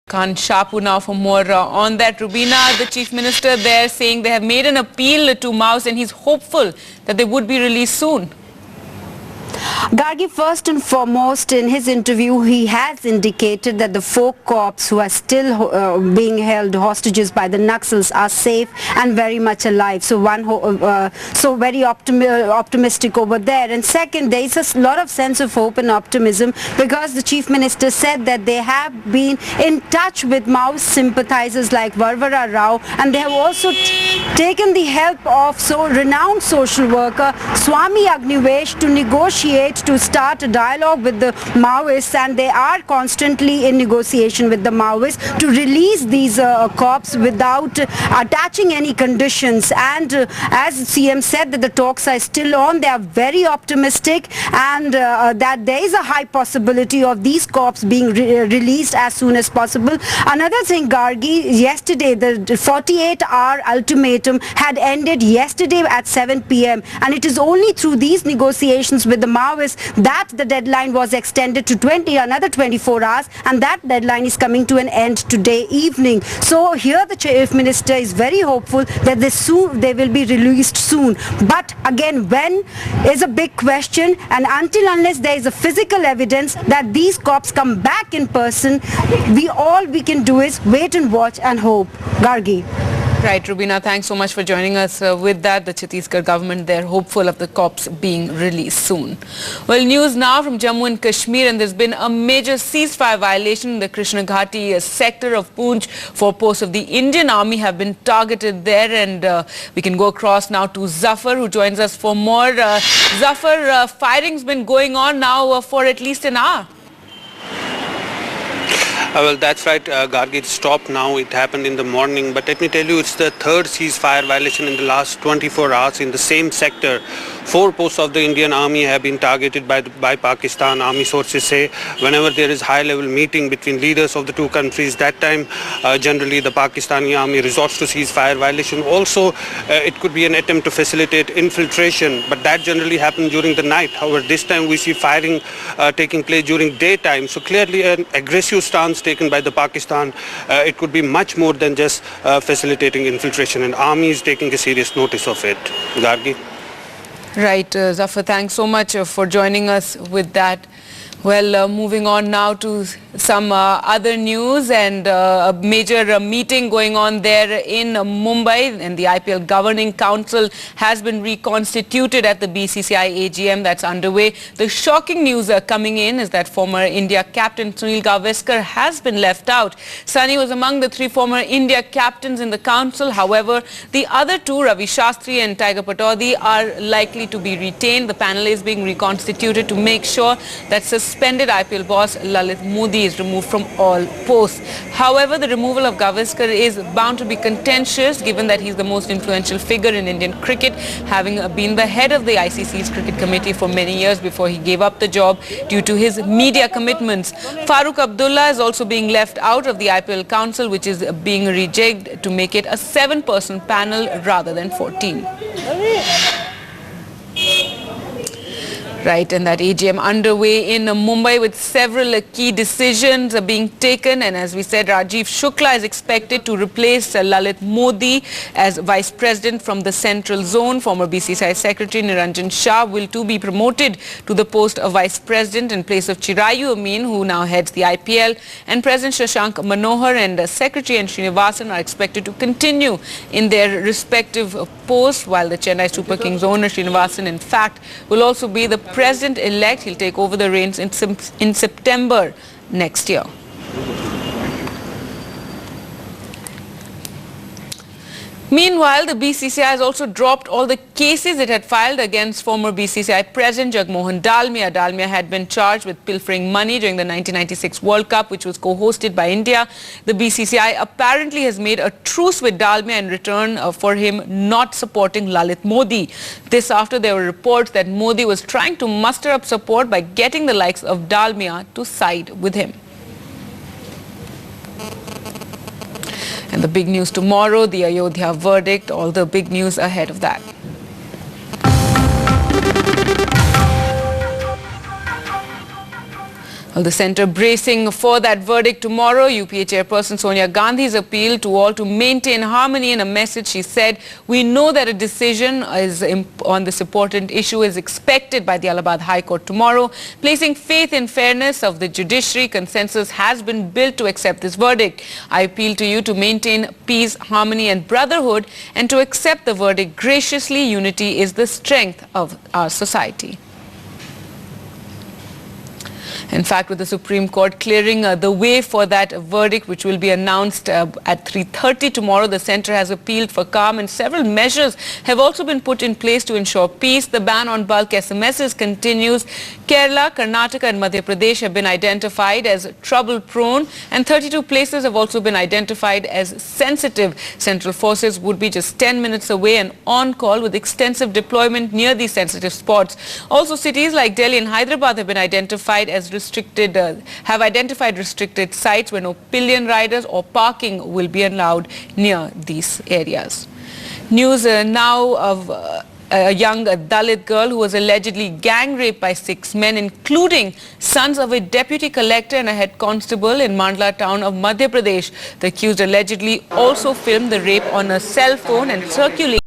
Khan Shapu now for more on that. Rubina, the Chief Minister there saying they have made an appeal to Maos and he's hopeful that they would be released soon. Gargi, first and foremost, in his interview, he has indicated that the 4 corps who are still being held hostages by the Naxals are safe and very much alive. So very optimistic over there. And second, there is a lot of sense of hope and optimism because the Chief Minister said that they have been in touch with Maoist sympathizers like Varvara Rao, and they have also taken the help of renowned social worker Swami Agnivesh to negotiate, to start a dialogue with the Maoists, and they are constantly in negotiation with the Maoists to release these corps without attaching any conditions. And as CM said that the talks are still on, they are very optimistic, and that there is a high possibility of these corps being released as soon as possible. Another thing, Gargi, yesterday the 48-hour ultimatum had ended yesterday at 7 p.m. and it is only through these negotiations with the Maoists that the deadline was extended to another 24 hours, and that deadline is coming to an end today evening. So here the Chief Minister is very hopeful that they will be released soon. But again, when is a big question, and unless there is a physical evidence that these cops come back in person, all we can do is wait and watch and hope. Gargi. Right, Rubina, thanks so much for joining us with that. The Chhattisgarh government, they're hopeful of the cops being released soon. Well, news now from Jammu and Kashmir, and there's been a major ceasefire violation in the Krishna Ghati sector of Poonch. 4 posts of the Indian Army have been targeted there, and we can go across now to Zafar, who joins us for more. Zafar, firing's been going on now for at least an hour. Well, that's right, Gargi. It stopped now. It happened in the morning. But let me tell you, it's the 3rd ceasefire violation in the last 24 hours in the same sector. 4 posts of the Indian Army have been targeted by Pakistan. Army sources say whenever there is high-level meeting between leaders of the 2 countries, that time generally the Pakistani Army resorts to ceasefire violation. Also, it could be an attempt to facilitate infiltration, but that generally happens during the night. However, this time we see firing taking place during daytime. So clearly an aggressive stance taken by the Pakistan. It could be much more than just facilitating infiltration, and Army is taking a serious notice of it. Gargi. Right, Zafar, thanks so much for joining us with that. Well, moving on now to some other news, and a major meeting going on there in Mumbai, and the IPL Governing Council has been reconstituted at the BCCI AGM that's underway. The shocking news coming in is that former India captain Sunil Gavaskar has been left out. Sunny was among the 3 former India captains in the council. However, the other 2, Ravi Shastri and Tiger Pataudi, are likely to be retained. The panel is being reconstituted to make sure that suspended IPL boss Lalit Modi is removed from all posts. However, the removal of Gavaskar is bound to be contentious, given that he's the most influential figure in Indian cricket, having been the head of the ICC's cricket committee for many years before he gave up the job due to his media commitments. Farooq Abdullah is also being left out of the IPL council, which is being rejigged to make it a 7-person panel rather than 14. Right, and that AGM underway in Mumbai with several key decisions being taken, and as we said, Rajiv Shukla is expected to replace Lalit Modi as Vice President from the Central Zone. Former BCCI Secretary Niranjan Shah will too be promoted to the post of Vice President in place of Chirayu Amin, who now heads the IPL, and President Shashank Manohar and Secretary N. Srinivasan are expected to continue in their respective posts, while the Chennai Super Kings owner Srinivasan, in fact, will also be the President-elect. He'll take over the reins in September next year. Meanwhile, the BCCI has also dropped all the cases it had filed against former BCCI President Jagmohan Dalmia. Dalmia had been charged with pilfering money during the 1996 World Cup, which was co-hosted by India. The BCCI apparently has made a truce with Dalmia in return for him not supporting Lalit Modi. This after there were reports that Modi was trying to muster up support by getting the likes of Dalmia to side with him. And the big news tomorrow, the Ayodhya verdict, all the big news ahead of that. Well, the centre bracing for that verdict tomorrow. UPA chairperson Sonia Gandhi's appeal to all to maintain harmony. In a message, she said, "We know that a decision on this important issue is expected by the Allahabad High Court tomorrow. Placing faith in fairness of the judiciary, consensus has been built to accept this verdict. I appeal to you to maintain peace, harmony and brotherhood and to accept the verdict graciously. Unity is the strength of our society." In fact, with the Supreme Court clearing the way for that verdict, which will be announced at 3:30 tomorrow, the centre has appealed for calm and several measures have also been put in place to ensure peace. The ban on bulk SMSs continues. Kerala, Karnataka and Madhya Pradesh have been identified as trouble-prone and 32 places have also been identified as sensitive. Central forces would be just 10 minutes away and on call with extensive deployment near these sensitive spots. Also, cities like Delhi and Hyderabad have been identified as restricted sites where no pillion riders or parking will be allowed near these areas. News now of a young Dalit girl who was allegedly gang raped by 6 men, including sons of a deputy collector and a head constable in Mandla town of Madhya Pradesh. The accused allegedly also filmed the rape on a cell phone and circulated